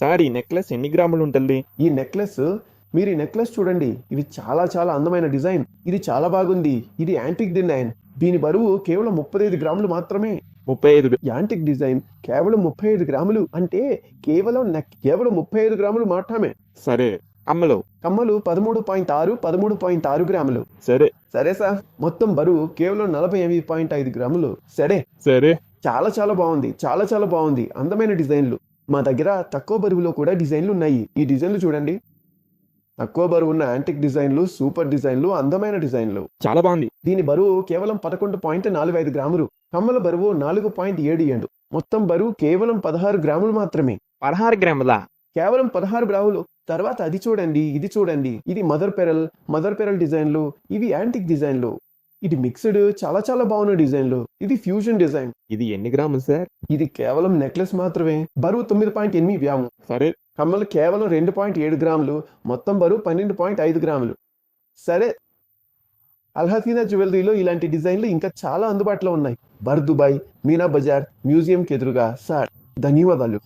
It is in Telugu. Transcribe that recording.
సార్ ఈ నెక్లెస్ ఎన్ని గ్రాములు ఉంటుంది? ఈ నెక్లెస్ మీరు ఈ నెక్లెస్ చూడండి, ఇది చాలా చాలా అందమైన డిజైన్. ఇది చాలా బాగుంది. ఇది యాంటిక్ డిజైన్. దీని బరువు కేవలం 35 గ్రాములు మాత్రమే. 35. యాంటిక్ డిజైన్ కేవలం 35 గ్రాములు అంటే కేవలం 35 గ్రాములు మాత్రమే. సరే. కమ్మలు కమ్మలు 13.6 గ్రాములు. సరే. సరే సార్, మొత్తం బరువు కేవలం 48.5 గ్రాములు. సరే. చాలా చాలా బాగుంది, చాలా చాలా బాగుంది. అందమైన డిజైన్లు. మా దగ్గర తక్కువ బరువులో కూడా డిజైన్లు ఉన్నాయి. ఈ డిజైన్లు చూడండి. తక్కువ బరువు ఉన్న యాంటిక్ డిజైన్లు, సూపర్ డిజైన్లు, అందమైన డిజైన్లు. చాలా బాగుంది. దీని బరువు కేవలం 11.45 గ్రాములు. కమ్మల బరువు 4.77. మొత్తం బరువు కేవలం 16 గ్రాములు మాత్రమే. 16 గ్రాముల? కేవలం 16 గ్రాములు. తర్వాత అది చూడండి, ఇది చూడండి. ఇది మదర్ పెరల్ డిజైన్లు. ఇవి యాంటిక్ డిజైన్లు. ఇది మిక్స్డ్, చాలా చాలా బాగున్న డిజైన్లు. ఇది ఫ్యూజన్ డిజైన్. ఇది ఎన్ని గ్రాములు సార్? ఇది కేవలం నెక్లెస్ మాత్రమే. బరువు 9.8 గ్రాములు. సరే. కమ్మలు కేవలం 2.7 గ్రాములు. మొత్తం బరువు 12.5 గ్రాములు. సరే. అల్హసీనా జ్యువెలరీలో ఇలాంటి డిజైన్లు ఇంకా చాలా అందుబాటులో ఉన్నాయి. బర్దుబాయ్, మీనా బజార్ మ్యూజియంకి ఎదురుగా. సార్, ధన్యవాదాలు.